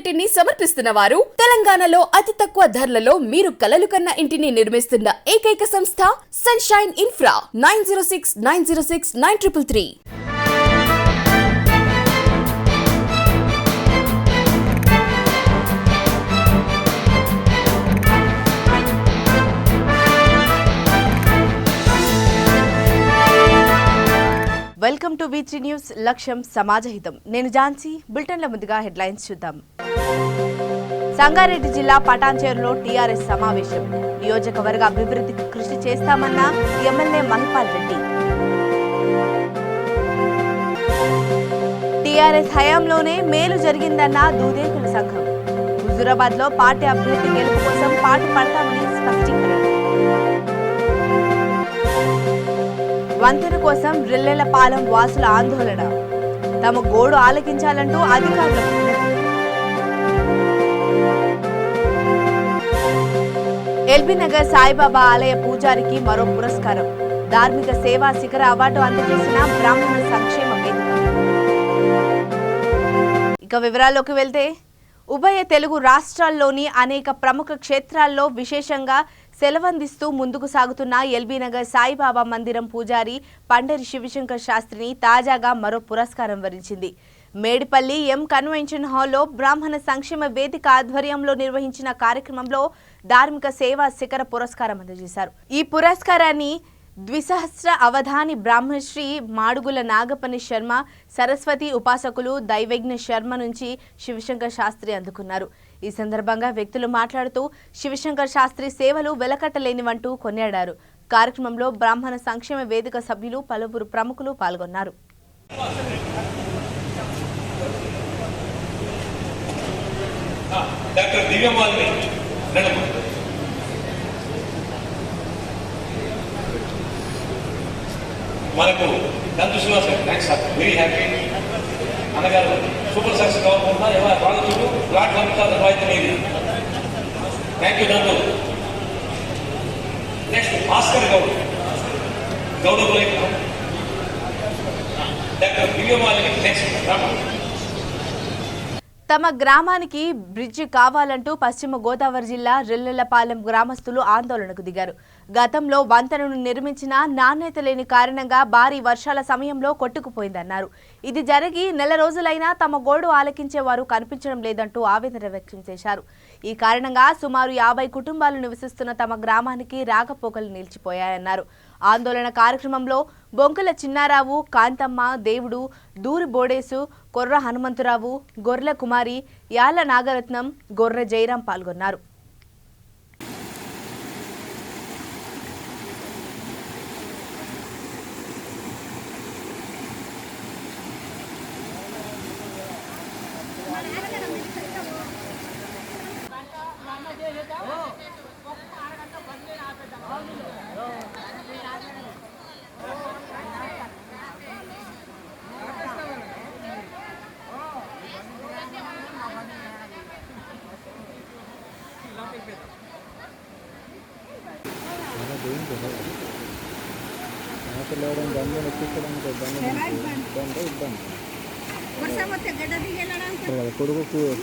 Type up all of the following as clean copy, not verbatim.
ఇంటిని సమర్పిస్తున్న వారు తెలంగాణలో అతి తక్కువ ధరలలో మీరు కలలు కన్న ఇంటిని నిర్మిస్తున్న ఏకైక సంస్థ sunshine infra 9069069333. Welcome to V3 news. లక్ష్యం సమాజహితం. నేను ఝాన్సీ. బులెటిన్ల ముందుగా హెడ్లైన్స్ చూద్దాం. సంగారెడ్డి జిల్లా పటాన్చేరులో టీఆర్ఎస్ సమావేశం. నియోజకవర్గ అభివృద్ధికి కృషి చేస్తామన్న ఎమ్మెల్యే మహిపాల్ రెడ్డి. టీఆర్ఎస్ హయాంలోనే మేలు జరిగిందన్న దూదేకుల సంఘం. హుజూరాబాద్ లో పార్టీ అభ్యర్థి గెలుపు కోసం పాటు పడతామని స్పష్టీకరణ. వంతెన కోసం రిల్లెలపాలెం వాసుల ఆందోళన. తమ గోడు ఆలకించాలంటూ అధికారులకు. ఎల్బీనగర్ సాయిబాబా ఆలయ పూజారికి మరో పురస్కారం. ధార్మిక సేవా శిఖర అవార్డు అందజేసిన బ్రాహ్మణ సంక్షేమ వేదిక. ఇక వివరాల్లోకి వెళ్తే, ఉభయ తెలుగు రాష్ట్రాల్లోని అనేక ప్రముఖ క్షేత్రాల్లో విశేషంగా సెలవందిస్తూ ముందుకు సాగుతున్న ఎల్బీనగర్ సాయిబాబా మందిరం పూజారి పండరి శివశంకర్ శాస్త్రిని తాజాగా మరో పురస్కారం వరించింది. మేడిపల్లి ఎం కన్వెన్షన్ హాల్లో బ్రాహ్మణ సంక్షేమ వేదిక ఆధ్వర్యంలో నిర్వహించిన కార్యక్రమంలో ధార్మిక సేవా శిఖర పురస్కారం అందజేశారు. ఈ పురస్కారాన్ని ద్విసహస్ర అవధాని బ్రాహ్మశ్రీ మాడుగుల నాగపని శర్మ, సరస్వతి ఉపాసకులు దైవజ్ఞ శర్మ నుంచి శివశంకర్ శాస్త్రి అందుకున్నారు. ఈ సందర్భంగా వ్యక్తులు మాట్లాడుతూ శివశంకర్ శాస్త్రి సేవలు వెలకట్టలేనివంటూ కొనియాడారు. కార్యక్రమంలో బ్రాహ్మణ సంక్షేమ వేదిక సభ్యులు, పలువురు ప్రముఖులు పాల్గొన్నారు. మనకు Dantu Srinivas thanks sir, very happy అన్నగారు. సూపర్ సక్సెస్ కావాలనుకుంటున్నా ఎవరు బాగా చూడు ప్లాట్ఫామ్ నిర్వహిత మీది. Thank you Dantu. Next Bhaskar Goud గౌడవ డాక్టర్ దివ్యమాలిని. నెక్స్ట్ తమ గ్రామానికి బ్రిడ్జి కావాలంటూ పశ్చిమ గోదావరి జిల్లా రిల్లెలపాలెం గ్రామస్తులు ఆందోళనకు దిగారు. గతంలో వంతెనను నిర్మించిన నాణ్యత లేని కారణంగా భారీ వర్షాల సమయంలో కొట్టుకుపోయిందన్నారు. ఇది జరిగి నెల రోజులైనా తమ గోడు ఆలకించేవారు కనిపించడం లేదంటూ ఆవేదన వ్యక్తం చేశారు. ఈ కారణంగా సుమారు 50 కుటుంబాలు నివసిస్తున్న తమ గ్రామానికి రాకపోకలు నిలిచిపోయాయన్నారు. ఆందోళన కార్యక్రమంలో బొంకుల చిన్నారావు, కాంతమ్మ, దేవుడు, దూరి బోడేసు, కొర్ర హనుమంతురావు, గొర్రెల కుమారి, యాళ్ల నాగరత్నం, గొర్రె జయరాం పాల్గొన్నారు.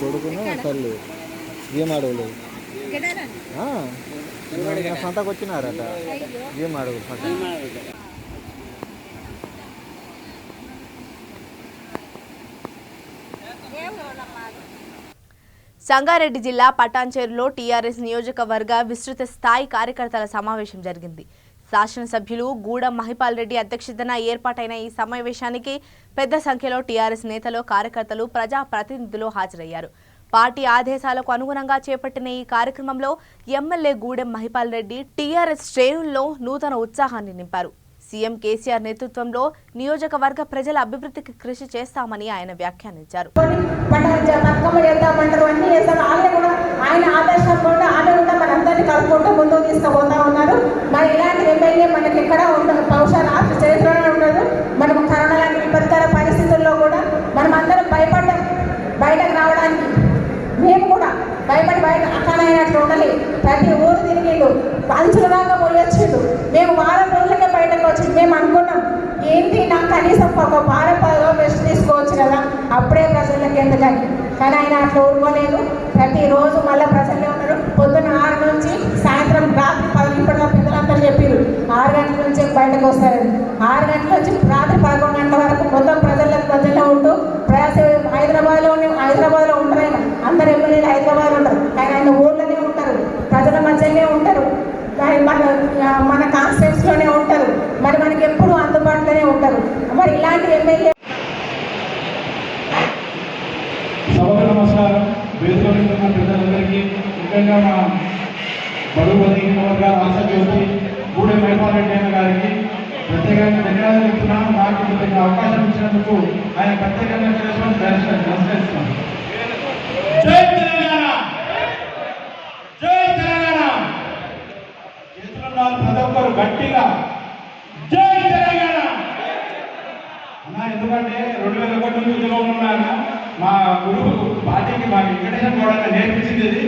కొడుకును తల్లి గేమ్ ఆడవలేదు, సంతకు వచ్చినారట. గేమ్ ఆడవు సంగారెడ్డి జిల్లా పటాన్చేరులో టీఆర్ఎస్ నియోజకవర్గ విస్తృత స్థాయి కార్యకర్తల సమావేశం జరిగింది. శాసనసభ్యులు గూడెం మహిపాల్ రెడ్డి అధ్యక్షతన ఏర్పాటైన ఈ సమావేశానికి పెద్ద సంఖ్యలో టీఆర్ఎస్ నేతలు, కార్యకర్తలు, ప్రజా ప్రతినిధులు హాజరయ్యారు. పార్టీ ఆదేశాలకు అనుగుణంగా చేపట్టిన ఈ కార్యక్రమంలో ఎమ్మెల్యే గూడెం మహిపాల్ రెడ్డి టీఆర్ఎస్ శ్రేణుల్లో నూతన ఉత్సాహాన్ని నింపారు. సీఎం కేసీఆర్ నేతృత్వంలో నియోజకవర్గ ప్రజల అభివృద్ధికి కృషి చేస్తామని ఆయన వ్యాఖ్యానించారు. ఆయన ఆదర్శం కూడా ఆనందంగా మనందరినీ కలుపుకుంటూ ముందుకు తీసుకుపోతా ఉన్నారు. మరి ఇలాంటి ఎమ్మెల్యే మనకి ఎక్కడ ఉండదు, బహుశా రాష్ట్ర చరిత్రలో ఉండదు. మనము కరోనా లాంటి విపత్కర పరిస్థితుల్లో కూడా మనం అందరం భయపడ్డాం బయటకు రావడానికి. మేము కూడా భయపడి బయట అక్కడైనట్లు ఉండాలి. ప్రతి ఊరు తిరిగిండు, అంచుల దాకా పోయొచ్చిండు. మేము వారం రోజులకే బయటకు వచ్చింది. మేము అనుకున్నాం ఏంటి నాకు కనీసం ఒక వారం 10 రోజులు రెస్ట్ తీసుకోవచ్చు కదా, అప్పుడే ప్రజలకి ఎందుకని. కానీ ఆయన అట్లా ఊరుకోలేదు. ప్రతిరోజు మళ్ళీ ప్రజల్లో ఉన్నాడు. పొద్దున్న 6 నుంచి సాయంత్రం రాత్రి 10 ఇప్పటిలో పెద్దలంతా చెప్పారు 6 గంటల నుంచి బయటకు వస్తారని. 6 గంటల నుంచి రాత్రి 11 గంటల వరకు మొత్తం ప్రజల్లో ఉంటూ హైదరాబాద్లో ఉంటారు. ఆయన అందరు ఎమ్మెల్యేలు హైదరాబాద్లో ఉంటారు, కానీ ఆయన ఊళ్ళోనే ఉంటారు, ప్రజల మధ్యనే ఉంటారు, మన కాన్స్టిట్యూన్సీలోనే ఉంటారు. మరి మనకి ఎప్పుడు అందుబాటులోనే ఉంటారు. మరి ఇలాంటి ఎమ్మెల్యే నమస్కారం. వేదిక మీద ఉన్న ప్రజలందరికీ, ముఖ్యంగా మా బడుగు బలహీన వర్గాల ఆశాజ్యోతి గూడెం మైపాల్ రెడ్డి గారికి ప్రత్యేకంగా ధన్యవాదాలు చెప్తున్నాను. నాకు ఇంత అవకాశం ఇచ్చినందుకు ఆయన ప్రత్యేకంగా చేసుకొని నమస్కరిస్తున్నాను. జై తెలంగాణ, జై తెలంగాణ. చేతులున్నారు ప్రతి ఒక్కరు గట్టిగా జై తెలంగాణ అన్న. ఎందుకంటే 2001 నుంచి ఉద్యోగం ఉన్నాను. మా గురువు పార్టీకి మా వెంకటేశ్వర గౌడ నేర్పించింది ఇది.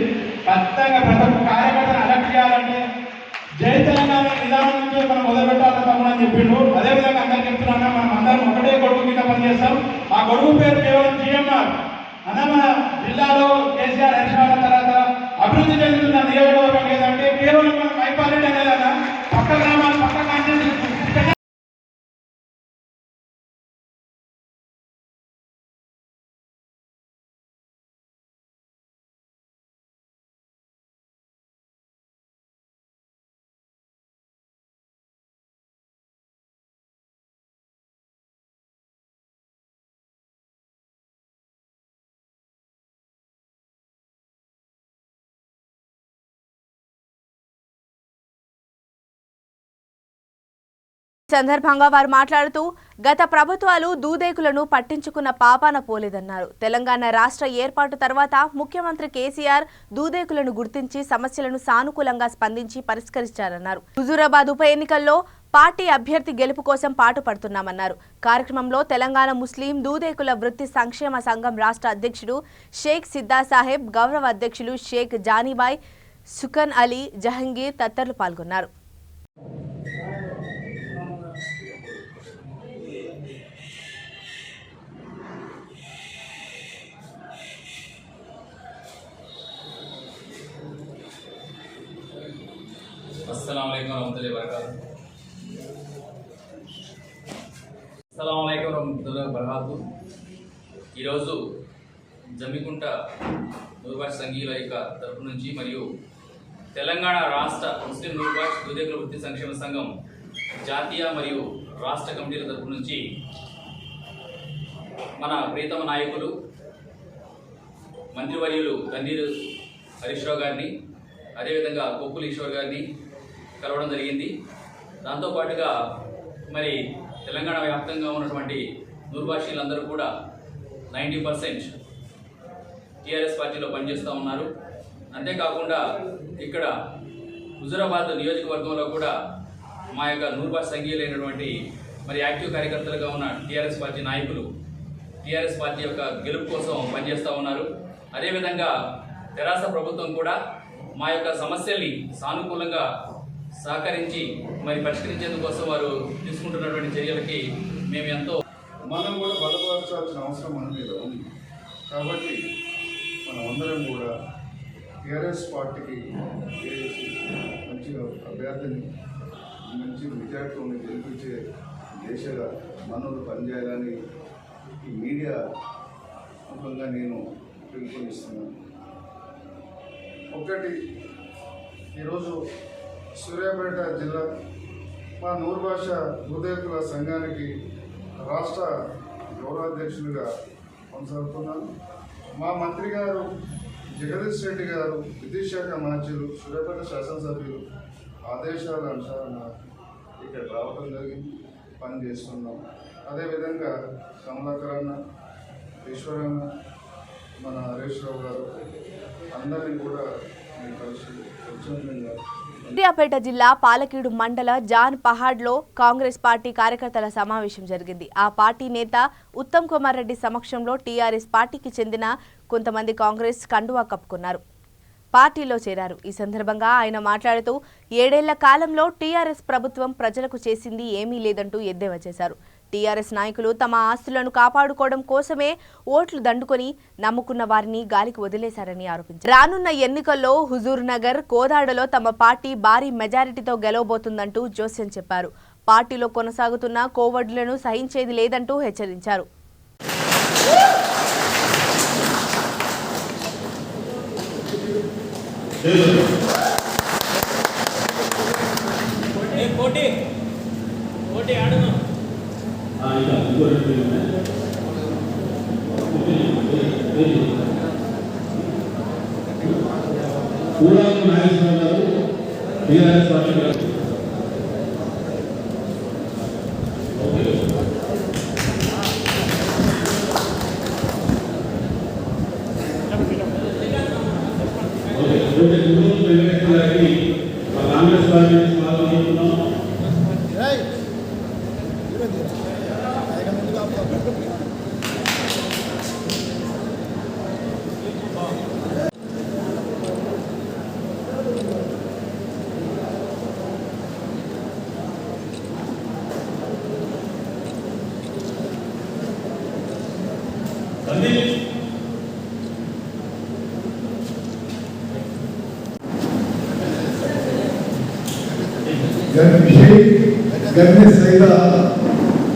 ఖచ్చితంగా ప్రతి ఒక్క కార్యకర్తను అలర్ట్ చేయాలంటే జై తెలంగాణ నిదానం నుంచి మనం మొదలుపెట్టాలని తమ్ముడని చెప్పిండు. అదేవిధంగా అందరికి చెప్తున్నా, మనం అందరం ఒకటే గొడుగు కింద పనిచేస్తాం. ఆ గొడుగు పేరు కేవలం జిఎంఆర్ అన్న. మన జిల్లాలో కేసీఆర్ హరీష్ తర్వాత అభివృద్ధి చెందుతున్న నియోజకవర్గం ఏదంటే కేవలం మన మైపాల్ రెడ్డి అనేదన్న. పక్క గ్రామాలు పక్క కాన్స్టిట్యూన్సీ సందర్భంగా వారు మాట్లాడుతూ గత ప్రభుత్వాలు దూదేకులను పట్టించుకున్న పాపాన పోలేదన్నారు. తెలంగాణ రాష్ట్ర ఏర్పాటు తర్వాత ముఖ్యమంత్రి కేసీఆర్ దూదేకులను గుర్తించి సమస్యలను సానుకూలంగా స్పందించి పరిష్కరించారన్నారు. హుజూరాబాద్ ఉప ఎన్నికల్లో పార్టీ అభ్యర్థి గెలుపు కోసం పాటుపడుతున్నామన్నారు. కార్యక్రమంలో తెలంగాణ ముస్లిం దూదేకుల వృత్తి సంక్షేమ సంఘం రాష్ట్ర అధ్యక్షుడు షేక్ సిద్దా సాహెబ్, గౌరవ అధ్యక్షులు షేక్ జానీబాయ్, సుకన్ అలీ, జహంగీర్ తదితరులు పాల్గొన్నారు. अस्सलाम वालेकुम रहमतुल्लाहि वबरकातुहू। अस्सलाम वालेकुम रहमतुल्लाहि वबरकातुहू। ఈరోజు జమ్మికుంట నూర్బాష్ సంఘీయుల యొక్క తరపు నుంచి మరియు తెలంగాణ రాష్ట్ర ముస్లిం నూర్బాష్ దూదేకుల వృత్తి సంక్షేమ సంఘం జాతీయ మరియు రాష్ట్ర కమిటీల తరపు నుంచి మన ప్రియతమ నాయకులు మంత్రివర్యులు తన్నీరు హరీష్ రావు గారిని, అదేవిధంగా కొప్పుల ఈశ్వర్ గారిని కలవడం జరిగింది. దాంతోపాటుగా మరి తెలంగాణ వ్యాప్తంగా ఉన్నటువంటి నూర్బాషీలందరూ కూడా 90% టీఆర్ఎస్ పార్టీలో పనిచేస్తూ ఉన్నారు. అంతేకాకుండా ఇక్కడ హుజూరాబాద్ నియోజకవర్గంలో కూడా మా యొక్క నూర్బాష్ సంఘీయులైనటువంటి మరి యాక్టివ్ కార్యకర్తలుగా ఉన్న టీఆర్ఎస్ పార్టీ నాయకులు టీఆర్ఎస్ పార్టీ యొక్క గెలుపు కోసం పనిచేస్తూ ఉన్నారు. అదేవిధంగా తెరాస ప్రభుత్వం కూడా మా యొక్క సమస్యల్ని సానుకూలంగా సహకరించి మరి పరిష్కరించేందుకు కోసం వారు తీసుకుంటున్నటువంటి చర్యలకి మేము ఎంతో మనం కూడా బలపరచాల్సిన అవసరం మన మీద ఉంది. కాబట్టి మనం అందరం కూడా టీఆర్ఎస్ పార్టీకి మంచిగా అభ్యర్థిని మంచి మెజార్టీతో గెలిపించే దేశంగా మనోళ్ళు పనిచేయాలని ఈ మీడియా ముఖంగా నేను పిలుపునిస్తున్నాను. ఒకటి, ఈరోజు సూర్యాపేట జిల్లా మా నూర్బాష దూదేకుల సంఘానికి రాష్ట్ర గౌరవాధ్యక్షులుగా కొనసాగుతున్నాను. మా మంత్రి గారు జగదీష్ రెడ్డి గారు, విద్యుత్ శాఖ మంత్రులు, సూర్యాపేట శాసనసభ్యులు ఆదేశాల అనుసారంగా ఇక్కడ రావడం జరిగింది, పనిచేస్తున్నాం. అదేవిధంగా కమలాకర్ అన్న, ఈశ్వరన్న, మన హరీష్ రావు గారు అందరినీ కూడా మేము కలిసి స్వచ్ఛందంగా సూర్యాపేట జిల్లా పాలకీడు మండల జాన్ పహాడ్లో కాంగ్రెస్ పార్టీ కార్యకర్తల సమావేశం జరిగింది. ఆ పార్టీ నేత ఉత్తమ్ కుమార్ రెడ్డి సమక్షంలో టీఆర్ఎస్ పార్టీకి చెందిన కొంతమంది కాంగ్రెస్ కండువా కప్పుకున్నారు, పార్టీలో చేరారు. ఈ సందర్భంగా ఆయన మాట్లాడుతూ 7 ఏళ్ల కాలంలో టీఆర్ఎస్ ప్రభుత్వం ప్రజలకు చేసింది ఏమీ లేదంటూ ఎద్దేవా చేశారు. టీఆర్ఎస్ నాయకులు తమ ఆస్తులను కాపాడుకోవడం కోసమే ఓట్లు దండుకొని నమ్ముకున్న వారిని గాలికి వదిలేశారని ఆరోపించారు. రానున్న ఎన్నికల్లో హుజూర్ నగర్, కోదాడలో తమ పార్టీ భారీ మెజారిటీతో గెలవబోతుందంటూ జోస్యం చెప్పారు. పార్టీలో కొనసాగుతున్న కోవడ్లను సహించేది లేదంటూ హెచ్చరించారు. కాంగ్రెస్ పార్టీ స్వాగతిస్తున్నాం. గర్భ సైద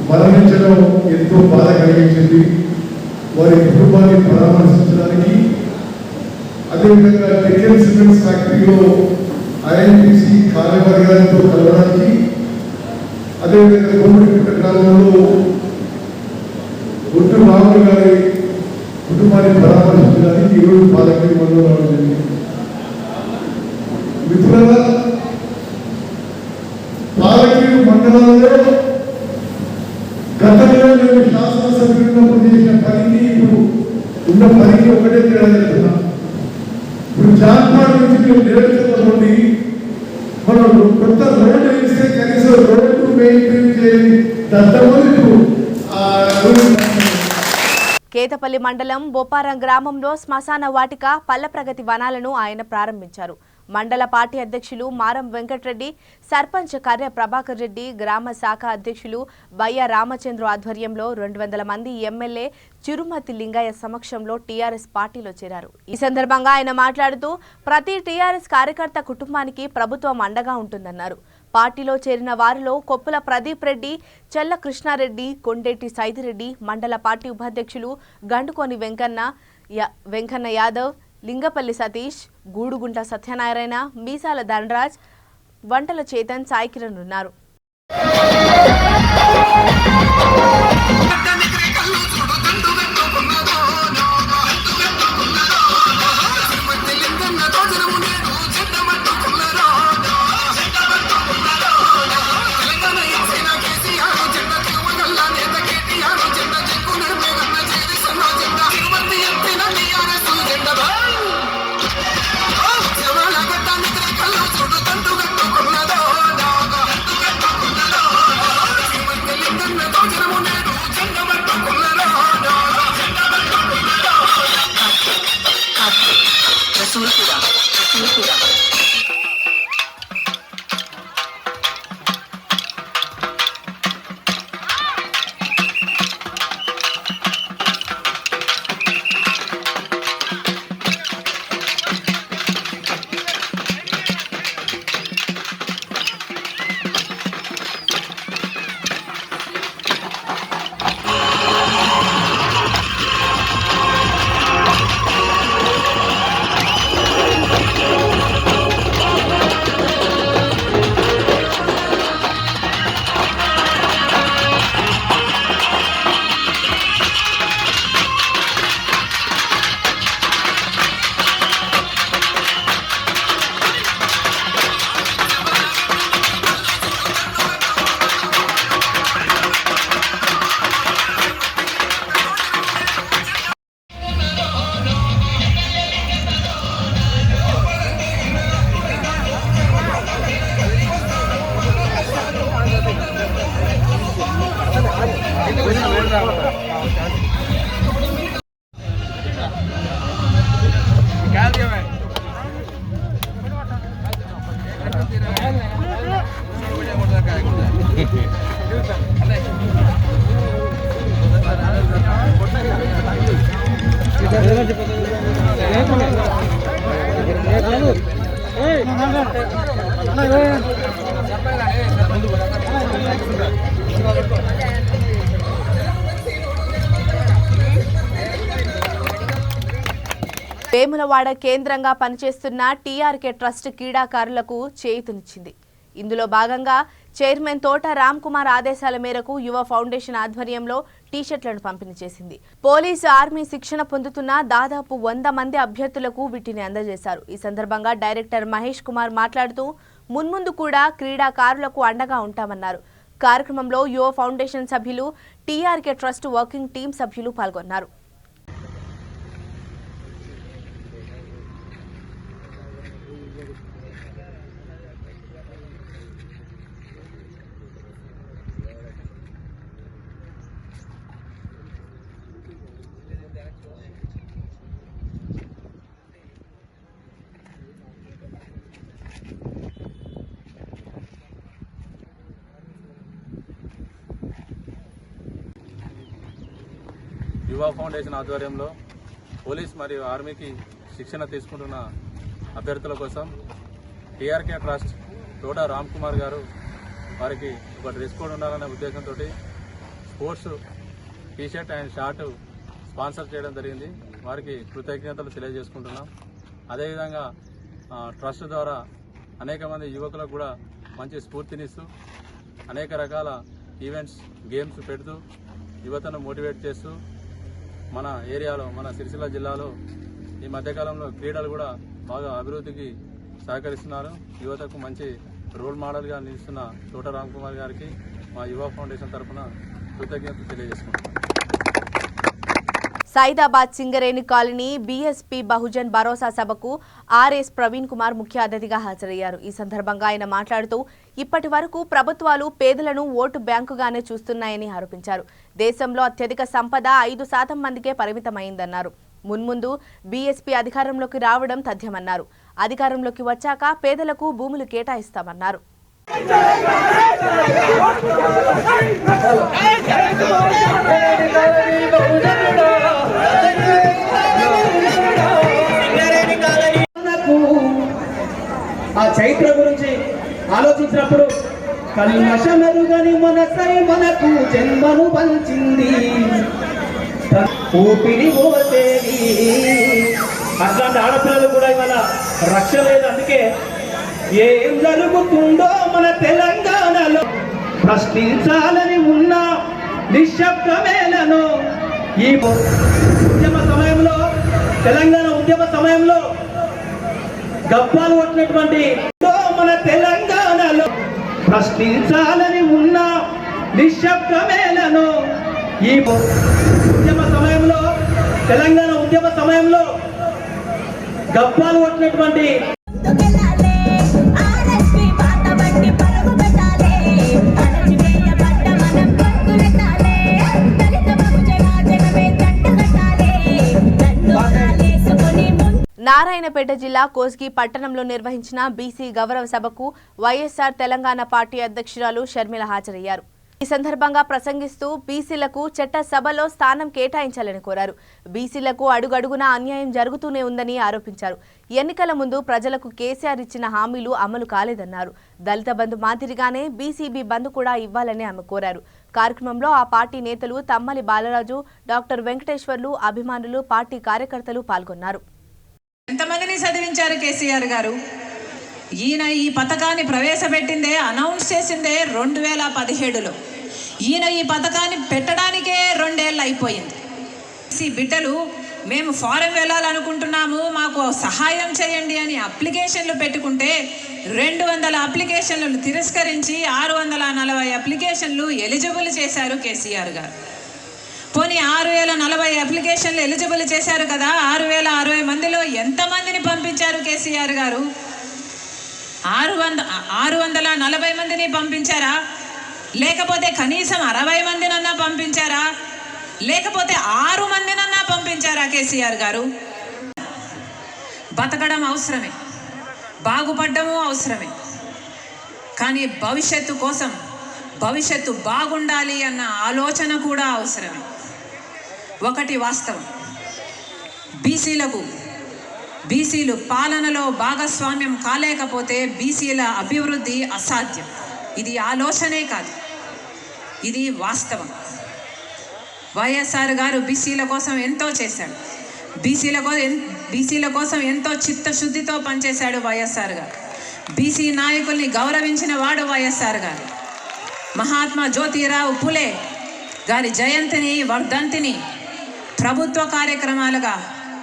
మరణించడం ఎంతో బాధ కలిగించింది. వారి కుటుంబాన్ని పరామర్శించడానికి, అదేవిధంగా టెక్నికల్ సిమెంట్స్ ఫ్యాక్టరీలో ఐఎన్టీసీ కార్యవర్గాలతో కలవడానికి, అదేవిధంగా గోమడిగుట్ట గ్రామంలో ఒట్టు రాములు గారి కుటుంబాన్ని పరామర్శించడానికి ఈరోజు పాదగ్రామంలో రావడం జరిగింది. మిత్రుల పాలకీరు మండలంలో గతంలో నేను శాసనసభ్యున్నప్పుడు చేసిన పనికి ఇప్పుడు ఉన్న పనికి ఒకటే తేడా చెప్తున్నా. ఇప్పుడు జాన్పాడు నుంచి మేము నిరంతరం మనం కొత్త రోడ్డు వేస్తే కనీసం రోడ్డు మెయింటైన్ చేయాలి. కేతపల్లి మండలం బొప్పారం గ్రామంలో శ్మశాన వాటిక, పల్ల ప్రగతి వనాలను ఆయన ప్రారంభించారు. మండల పార్టీ అధ్యక్షులు మారం వెంకటరెడ్డి, సర్పంచ్ కర్య ప్రభాకర్ రెడ్డి, గ్రామ శాఖ అధ్యక్షులు బయ్య రామచంద్ర ఆధ్వర్యంలో 200 మంది ఎమ్మెల్యే చిరుమతి లింగయ్య సమక్షంలో టీఆర్ఎస్ పార్టీలో చేరారు. ఈ సందర్భంగా ఆయన మాట్లాడుతూ ప్రతి టీఆర్ఎస్ కార్యకర్త కుటుంబానికి ప్రభుత్వం అండగా ఉంటుందన్నారు. పార్టీలో చేరిన వారిలో కొప్పుల ప్రదీప్ రెడ్డి, చెల్ల కృష్ణారెడ్డి, కొండేటి సైదిరెడ్డి, మండల పార్టీ ఉపాధ్యక్షులు గండుకోని వెంకన్న యాదవ్, లింగపల్లి సతీష్, గూడుగుంట సత్యనారాయణ, మీసాల ధనరాజ్, వంటల చేతన్, సాయికిరణ్ ఉన్నారు. వేములవాడ కేంద్రంగా పనిచేస్తున్న టీఆర్కే ట్రస్ట్ క్రీడాకారులకు చేయూతనిచ్చింది. ఇందులో భాగంగా చైర్మన్ తోట రామ్ కుమార్ ఆదేశాల మేరకు యువ ఫౌండేషన్ ఆధ్వర్యంలో టీషర్ట్లను పంపిణీ చేసింది. పోలీసు ఆర్మీ శిక్షణ పొందుతున్న దాదాపు 100 మంది అభ్యర్థులకు వీటిని అందజేశారు. ఈ సందర్భంగా డైరెక్టర్ మహేష్ కుమార్ మాట్లాడుతూ మున్ముందు కూడా క్రీడాకారులకు అండగా ఉంటామన్నారు. కార్యక్రమంలో యువ ఫౌండేషన్ సభ్యులు, టీఆర్కే ట్రస్ట్ వర్కింగ్ టీం సభ్యులు పాల్గొన్నారు. యువ ఫౌండేషన్ ఆధ్వర్యంలో పోలీస్ మరియు ఆర్మీకి శిక్షణ తీసుకుంటున్న అభ్యర్థుల కోసం టీఆర్కే ట్రస్ట్ తోట రామ్ కుమార్ గారు వారికి ఒక డ్రెస్ కోడ్ ఉండాలనే ఉద్దేశంతో sports T shirt and short sponsor చేయడం జరిగింది. వారికి కృతజ్ఞతలు తెలియజేసుకుంటున్నాం. అదేవిధంగా ట్రస్ట్ ద్వారా అనేక మంది యువకులకు కూడా మంచి స్ఫూర్తినిస్తూ అనేక రకాల ఈవెంట్స్, గేమ్స్ పెడుతూ యువతను మోటివేట్ చేస్తూ మన ఏరియాలో, మన సిరిసిల్ల జిల్లాలో ఈ మధ్యకాలంలో క్రీడలు కూడా బాగా అభివృద్ధికి సహకరిస్తున్నారు. యువతకు మంచి రోల్ మోడల్గా నిలుస్తున్న తోట రామ్ కుమార్ గారికి మా యువ ఫౌండేషన్ తరఫున కృతజ్ఞతలు తెలియజేసుకుంటున్నాం. సైదాబాద్ సింగరేణి కాలనీ బీఎస్పీ బహుజన్ భరోసా సభకు ఆర్ఎస్ ప్రవీణ్ కుమార్ ముఖ్య అతిథిగా హాజరయ్యారు. ఈ సందర్భంగా ఆయన మాట్లాడుతూ ఇప్పటి వరకు ప్రభుత్వాలు పేదలను ఓటు బ్యాంకుగానే చూస్తున్నాయని ఆరోపించారు. దేశంలో అత్యధిక సంపద 5% మందికే పరిమితమైందన్నారు. మున్ముందు బీఎస్పీ అధికారంలోకి రావడం తథ్యమన్నారు. అధికారంలోకి వచ్చాక పేదలకు భూములు కేటాయిస్తామన్నారు. ఆ చైత్ర గురించి ఆలోచించినప్పుడు కల్మషమెరుగని మనసై మనకు జన్మను పంచింది, ఊపిరి పోతేది. అట్లాంటి ఆడపిల్లలు కూడా ఇవాళ రక్షణ లేదు. అందుకే ఏం జరుగుతుందో మన తెలంగాణలో ప్రశ్నించాలని ఉన్న నిశ్శబ్దమేలను. ఈ ఉద్యమ సమయంలో, తెలంగాణ ఉద్యమ సమయంలో గప్పాలు కొట్టినటువంటి మన తెలంగాణలో ప్రశ్నించాలని ఉన్న నిశ్శబ్దమేలను. ఈ ఉద్యమ సమయంలో, తెలంగాణ ఉద్యమ సమయంలో గప్పాలు కొట్టినటువంటి నారాయణపేట జిల్లా కోస్గి పట్టణంలో నిర్వహించిన బీసీ గౌరవ సభకు వైఎస్ఆర్ తెలంగాణ పార్టీ అధ్యక్షురాలు షర్మిల హాజరయ్యారు. ఈ సందర్భంగా ప్రసంగిస్తూ బీసీలకు చట్ట సభలో స్థానం కేటాయించాలని కోరారు. బీసీలకు అడుగడుగునా అన్యాయం జరుగుతూనే ఉందని ఆరోపించారు. ఎన్నికల ముందు ప్రజలకు కేసీఆర్ ఇచ్చిన హామీలు అమలు కాలేదన్నారు. దళిత బంధు మాదిరిగానే బీసీబీ బంధు కూడా ఇవ్వాలని ఆమె కోరారు. కార్యక్రమంలో ఆ పార్టీ నేతలు తమ్మలి బాలరాజు, డాక్టర్ వెంకటేశ్వర్లు, అభిమానులు, పార్టీ కార్యకర్తలు పాల్గొన్నారు. ఎంతమందిని చదివించారు కేసీఆర్ గారు? ఈయన ఈ పథకాన్ని ప్రవేశపెట్టిందే, అనౌన్స్ చేసిందే 2017లో. ఈయన ఈ పథకాన్ని పెట్టడానికే 2 ఏళ్ళు అయిపోయింది. ఈ బిడ్డలు మేము ఫారెన్ వెళ్ళాలనుకుంటున్నాము, మాకు సహాయం చేయండి అని అప్లికేషన్లు పెట్టుకుంటే 200 అప్లికేషన్లను తిరస్కరించి 640 అప్లికేషన్లు ఎలిజిబుల్ చేశారు కేసీఆర్ గారు. పోనీ 6040 అప్లికేషన్లు ఎలిజిబుల్ చేశారు కదా, 6060 మందిలో ఎంతమందిని పంపించారు కేసీఆర్ గారు? 640 మందిని పంపించారా? లేకపోతే కనీసం 60 మందినన్నా పంపించారా? లేకపోతే 6 మందినన్నా పంపించారా కేసీఆర్ గారు? బతకడం అవసరమే, బాగుపడ్డము అవసరమే, కానీ భవిష్యత్తు కోసం, భవిష్యత్తు బాగుండాలి అన్న ఆలోచన కూడా అవసరమే. ఒకటి వాస్తవం, బీసీలకు బీసీలు పాలనలో భాగస్వామ్యం కాలేకపోతే బీసీల అభివృద్ధి అసాధ్యం. ఇది ఆలోచనే కాదు, ఇది వాస్తవం. వైఎస్ఆర్ గారు బీసీల కోసం ఎంతో చేశాడు. బీసీల కోసం ఎంతో చిత్తశుద్ధితో పనిచేశాడు వైఎస్ఆర్ గారు. బీసీ నాయకుల్ని గౌరవించిన వాడు వైఎస్ఆర్ గారు. మహాత్మా జ్యోతిరావు పులే గారి జయంతిని, వర్ధంతిని ప్రభుత్వ కార్యక్రమాలుగా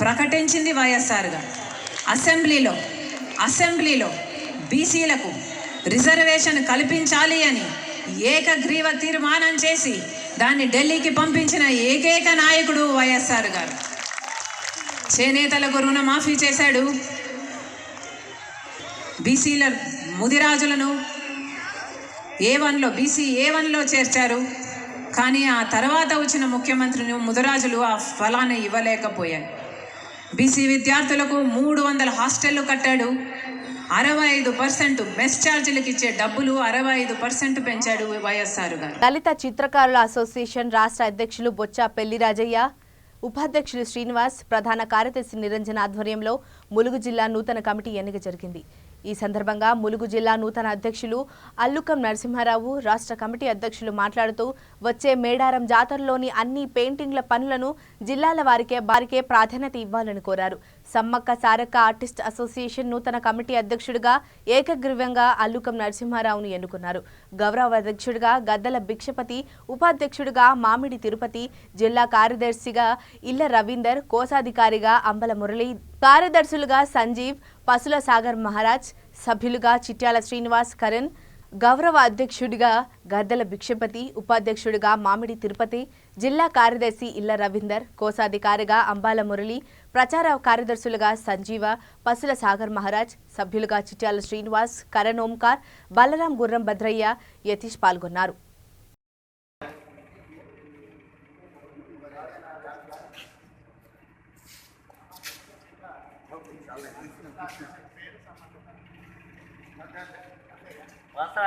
ప్రకటించింది వైఎస్ఆర్ గారు. అసెంబ్లీలో బీసీలకు రిజర్వేషన్ కల్పించాలి అని ఏకగ్రీవ తీర్మానం చేసి దాన్ని ఢిల్లీకి పంపించిన ఏకైక నాయకుడు వైఎస్ఆర్ గారు. చేనేతలకు రుణమాఫీ చేశాడు. బీసీల ముదిరాజులను బీసీ A1లో చేర్చారు. కానీ ఆ తర్వాత వచ్చిన ముఖ్యమంత్రిని ముదిరాజులు ఆ ఫలాన్ని ఇవ్వలేకపోయారు. బీసీ విద్యార్థులకు 300 హాస్టళ్లు కట్టాడు. 65% మెస్ ఛార్జీలకు ఇచ్చే డబ్బులు 65% పెంచాడు వైఎస్ఆర్ గారు. దళిత చిత్రకారుల అసోసియేషన్ రాష్ట్ర అధ్యక్షులు బొచ్చ పెళ్లిరాజయ్య, ఉపాధ్యక్షులు శ్రీనివాస్, ప్రధాన కార్యదర్శి నిరంజన్ ఆధ్వర్యంలో ములుగు జిల్లా నూతన కమిటీ ఎన్నిక జరిగింది. ఈ సందర్భంగా ములుగు జిల్లా నూతన అధ్యక్షులు అల్లుకం నరసింహారావు, రాష్ట్ర కమిటీ అధ్యక్షులు మాట్లాడుతూ వచ్చే మేడారం జాతరలోని అన్ని పెయింటింగ్ల పనులను జిల్లాల వారికే ప్రాధాన్యత ఇవ్వాలని కోరారు. సమ్మక్క సారక్క ఆర్టిస్ట్ అసోసియేషన్ నూతన కమిటీ అధ్యక్షుడిగా ఏకగ్రీవంగా అల్లుకం నరసింహారావును ఎన్నుకున్నారు. గౌరవ అధ్యక్షుడిగా గద్దల భిక్షపతి, ఉపాధ్యక్షుడిగా మామిడి తిరుపతి, జిల్లా కార్యదర్శిగా ఇళ్ల రవీందర్, కోశాధికారిగా అంబల మురళి, కార్యదర్శులుగా సంజీవ్, పసుల సాగర్ మహారాజ్, సభ్యులుగా చిట్యాల శ్రీనివాస్ కరణ్, గౌరవ అధ్యక్షుడిగా గద్దల భిక్షపతి, ఉపాధ్యక్షుడిగా మామిడి తిరుపతి, జిల్లా కార్యదర్శి ఇళ్ల రవీందర్, కోశాధికారిగా అంబాల మురళి, ప్రచార కార్యదర్శులుగా సంజీవ, పసుల సాగర్ మహారాజ్, సభ్యులుగా చిట్యాల శ్రీనివాస్, కరణ్ ఓంకార్, బలరాం గుర్రం భద్రయ్య, యతీష్ పాల్గొన్నారు.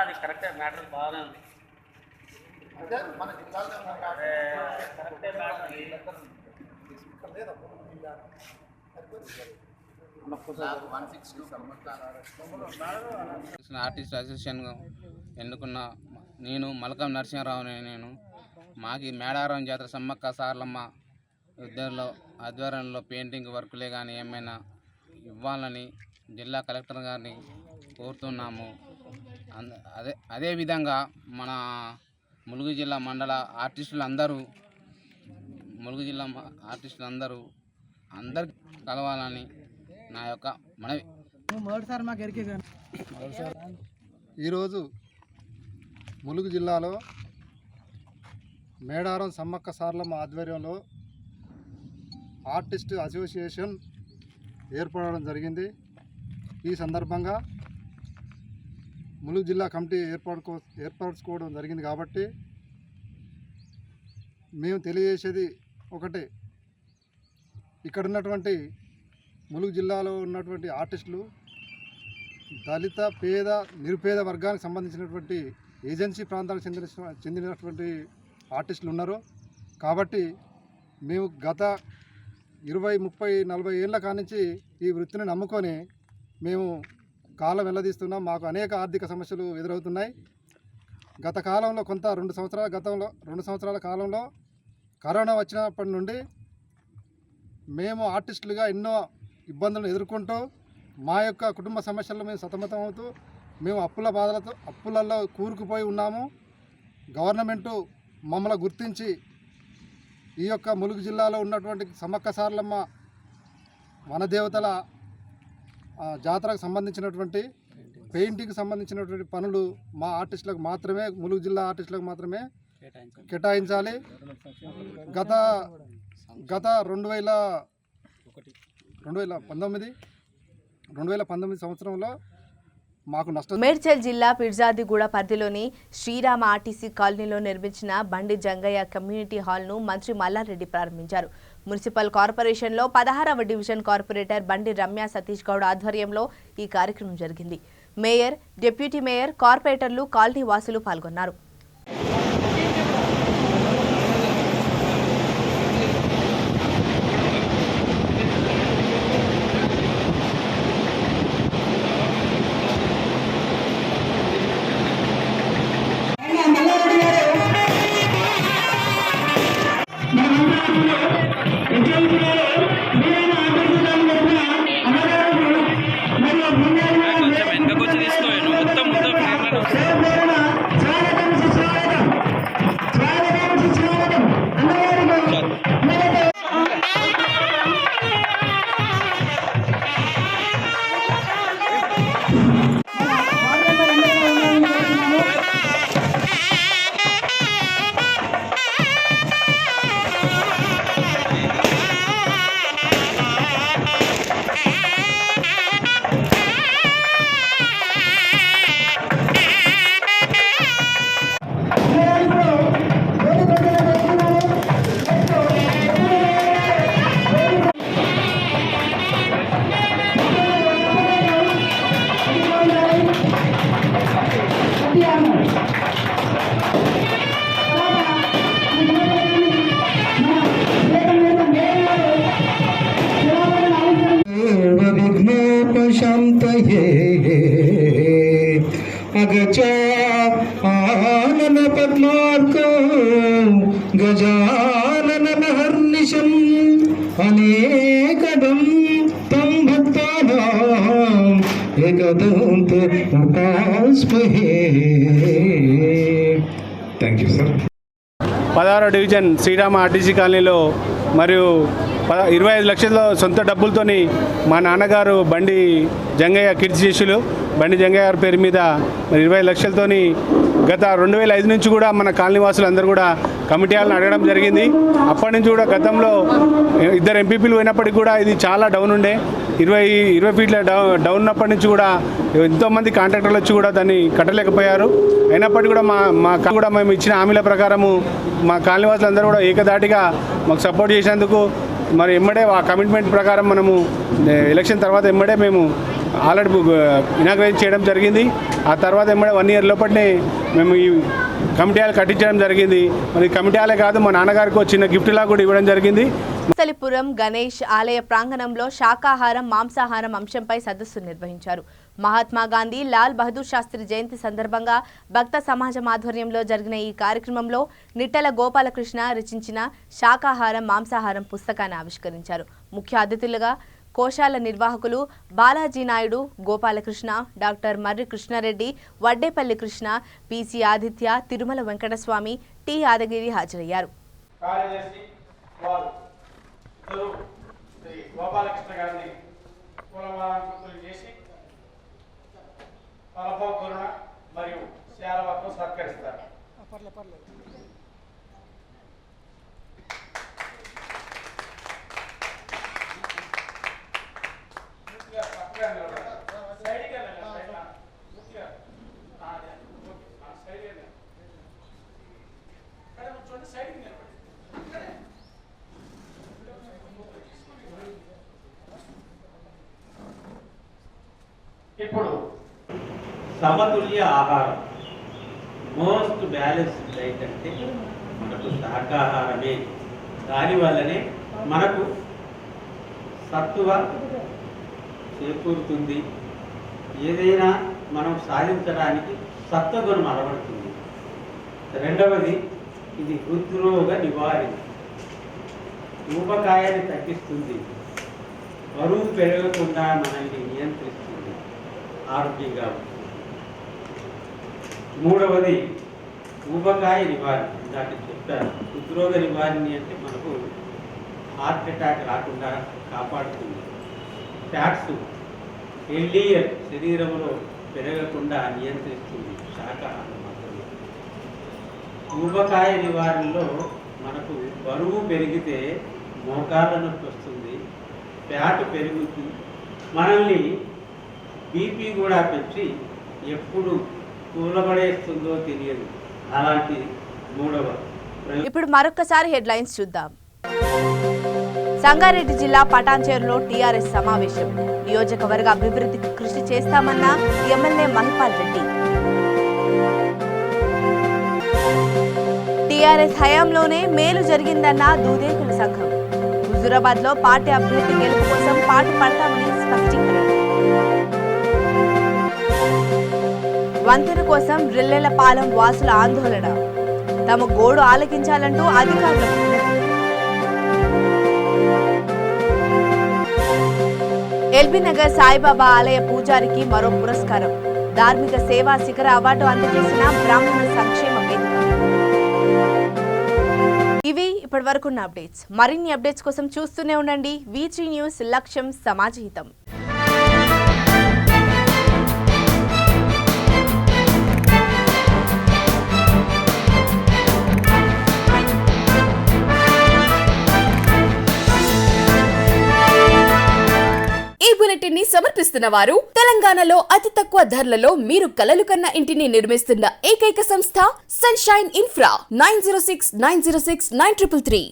అది కరెక్టే, మ్యాటర్ బాగానే ఉంది. ఆర్టిస్ట్ అసోసియేషన్ ఎన్నుకున్న నేను మలకం నరసింహారావు. మాకు మేడారం జాతర సమ్మక్క సారలమ్మ ఆధ్వర్యంలో పెయింటింగ్ వర్కులే కానీ ఏమైనా ఇవ్వాలని జిల్లా కలెక్టర్ గారిని కోరుతున్నాము. అదేవిధంగా మన ములుగు జిల్లా మండల ఆర్టిస్టులందరూ అందరు కలవాలని నా యొక్క మనవి. ఈరోజు ములుగు జిల్లాలో మేడారం సమ్మక్క సారలమ్మ ఆధ్వర్యంలో ఆర్టిస్ట్ అసోసియేషన్ ఏర్పడడం జరిగింది. ఈ సందర్భంగా ములుగు జిల్లా కమిటీ ఏర్పరచుకోవడం జరిగింది. కాబట్టి మేము తెలియజేసేది ఒకటే, ఇక్కడ ఉన్నటువంటి ములుగు జిల్లాలో ఉన్నటువంటి ఆర్టిస్టులు దళిత, పేద, నిరుపేద వర్గానికి సంబంధించినటువంటి ఏజెన్సీ ప్రాంతాలకు చెందినటువంటి ఆర్టిస్టులు ఉన్నారు. కాబట్టి మేము గత 20, 30, 40 ఏళ్ళ కానించి ఈ వృత్తిని నమ్ముకొని మేము కాలం వెల్లదీస్తున్నాం. మాకు అనేక ఆర్థిక సమస్యలు ఎదురవుతున్నాయి. గత కాలంలో 2 సంవత్సరాల కాలంలో కరోనా వచ్చినప్పటి నుండి మేము ఆర్టిస్టులుగా ఎన్నో ఇబ్బందులను ఎదుర్కొంటూ మా యొక్క కుటుంబ సమస్యల్లో మేము సతమతం అవుతూ మేము అప్పులలో కూరుకుపోయి ఉన్నాము. గవర్నమెంటు మమ్మల్ని గుర్తించి ఈ యొక్క ములుగు జిల్లాలో ఉన్నటువంటి సమ్మక్క సారలమ్మ వనదేవతల జాతరకు సంబంధించినటువంటి పెయింటింగ్కి సంబంధించినటువంటి పనులు మా ఆర్టిస్టులకు మాత్రమే, ములుగు జిల్లా ఆర్టిస్టులకు మాత్రమే కేటాయించాలి. గత 2019 సంవత్సరంలో మాకు నష్టం. మేడ్చల్ జిల్లా పిర్జాదిగూడ పరిధిలోని శ్రీరామ ఆర్టీసీ కాలనీలో నిర్మించిన బండి జంగయ్య కమ్యూనిటీ హాల్ను మంత్రి మల్లారెడ్డి ప్రారంభించారు. మున్సిపల్ కార్పొరేషన్లో 16వ డివిజన్ కార్పొరేటర్ బండి రమ్య సతీష్ గౌడ్ ఆధ్వర్యంలో ఈ కార్యక్రమం జరిగింది. మేయర్, డిప్యూటీ మేయర్, కార్పొరేటర్లు, కాలనీ వాసులు పాల్గొన్నారు. शान्तये अगजानन पद्मार्को गजाननमहर्निशम् अनेकदं तं भक्तानाम् एकदन्त उपास्महे. Thank you sir. 16వ డివిజన్ శ్రీరామ ఆర్టీసీ కాలనీలో మరియు 25 లక్షల సొంత డబ్బులతోని మా నాన్నగారు బండి జంగయ్య కీర్తిశేషులు బండి జంగయ్య గారి పేరు మీద మరి 20 లక్షలతోని గత 2005 నుంచి కూడా మన కాలనీ వాసులు అందరూ కూడా కమిటీ హాల్ని అడగడం జరిగింది. అప్పటి నుంచి కూడా గతంలో 2 ఎంపీపీలు పోయినప్పటికీ కూడా ఇది చాలా డౌన్ ఉండే 20 ఫీట్ల డౌన్ ఉన్నప్పటి నుంచి కూడా ఎంతోమంది కాంట్రాక్టర్లు వచ్చి కూడా దాన్ని కట్టలేకపోయారు. అయినప్పటికీ కూడా కూడా మేము ఇచ్చిన హామీల ప్రకారము మా కాలనీ వాసులు అందరూ కూడా ఏకదాటిగా మాకు సపోర్ట్ చేసినందుకు మరి ఎమ్మడే ఆ కమిట్మెంట్ ప్రకారం మనము ఎలక్షన్ తర్వాత ఎమ్మడే మేము ఆల్రెడీ ఇనాగ్రేట్ చేయడం జరిగింది. ఆ తర్వాత ఎమ్మడే 1 ఇయర్ లోపలనే మేము ఈ కమిటీ హాల్ కట్టించడం జరిగింది. మరి కమిటీ హాలే కాదు మా నాన్నగారికి చిన్న గిఫ్ట్లా కూడా ఇవ్వడం జరిగింది. సలిపురం గణేష్ ఆలయ ప్రాంగణంలో శాకాహారం మాంసాహారం అంశంపై సదస్సు నిర్వహించారు. మహాత్మా గాంధీ లాల్ బహదూర్ శాస్త్రి జయంతి సందర్భంగా భక్త సమాజం ఆధ్వర్యంలో జరిగిన ఈ కార్యక్రమంలో నిట్టల గోపాలకృష్ణ రచించిన శాకాహారం మాంసాహారం పుస్తకాన్ని ఆవిష్కరించారు. ముఖ్య అతిథులుగా కోశాల నిర్వాహకులు బాలాజీ నాయుడు, గోపాలకృష్ణ, డాక్టర్ మర్రి కృష్ణారెడ్డి, వడ్డేపల్లి కృష్ణ, పిసి ఆదిత్య, తిరుమల వెంకటస్వామి, టి యాదగిరి హాజరయ్యారు. ఇప్పుడు సమతుల్య ఆహారం మోస్ట్ బ్యాలెన్స్డ్ డైట్ అంటే మనకు శాకాహారమే. దానివల్లనే మనకు సత్తువ చేకూరుతుంది. ఏదైనా మనం సాధించడానికి సత్వగుణం అలవడుతుంది. రెండవది ఇది హృద్రోగ నివారణ, ఊబకాయాన్ని తగ్గిస్తుంది, బరువు పెరగకుండా మనల్ని నియంత్రిస్తుంది, ఆరోగ్యంగా ఉంటుంది. మూడవది ఊబకాయ నివారణ. ఇందాక చెప్పారు, హృద్రోగ నివారణ అంటే మనకు హార్ట్ అటాక్ రాకుండా కాపాడుతుంది. ఫ్యాట్స్ ఎల్డిఎల్ శరీరంలో పెరగకుండా నియంత్రిస్తుంది శాకాహారం మాత్రమే. ఊబకాయ నివారణలో మనకు బరువు పెరిగితే మోకాళ్ళ నొప్పి వస్తుంది, ఫ్యాట్ పెరుగుతుంది, మనల్ని బీపీ కూడా పెంచి ఎప్పుడు కూలబడేస్తుందో తెలియదు. అలాంటి మూడవ. ఇప్పుడు మరొకసారి హెడ్లైన్స్ చూద్దాం. సంగారెడ్డి జిల్లా పటాన్చేరులో టీఆర్ఎస్ సమావేశం. నియోజకవర్గ అభివృద్ధికి కృషి చేస్తామన్న ఎమ్మెల్యే మహిపాల్ రెడ్డి. టీఆర్ఎస్ హయాంలోనే మేలు జరిగిందన్న దూదేకుల సంఘం. హుజూరాబాద్ లో పార్టీ అభ్యర్థి గెలుపు కోసం పాటు పడతామని స్పష్టీకరణ. వంతెన కోసం రిల్లెలపాలెం వాసుల ఆందోళన. తమ గోడు ఆలకించాలంటూ అధికారులకు. ఎల్బీ నగర్ సాయిబాబా ఆలయ పూజారికి మరో పురస్కారం. ధార్మిక సేవా శిఖర అవార్డు అందజేసిన బ్రాహ్మణ సంక్షేమ వేదిక. ఇవి ఇప్పటి వరకున్న అప్డేట్స్. మరిన్ని అప్డేట్స్ కోసం చూస్తూనే ఉండండి V3 న్యూస్. లక్ష్యం సమాజహితం. ఈ బులెటిన్ ని సమర్పిస్తున్న వారు తెలంగాణలో అతి తక్కువ ధరలలో మీరు కలలు కన్న ఇంటిని నిర్మిస్తున్న ఏకైక సంస్థ సన్షైన్ ఇన్ఫ్రా. 9069069333.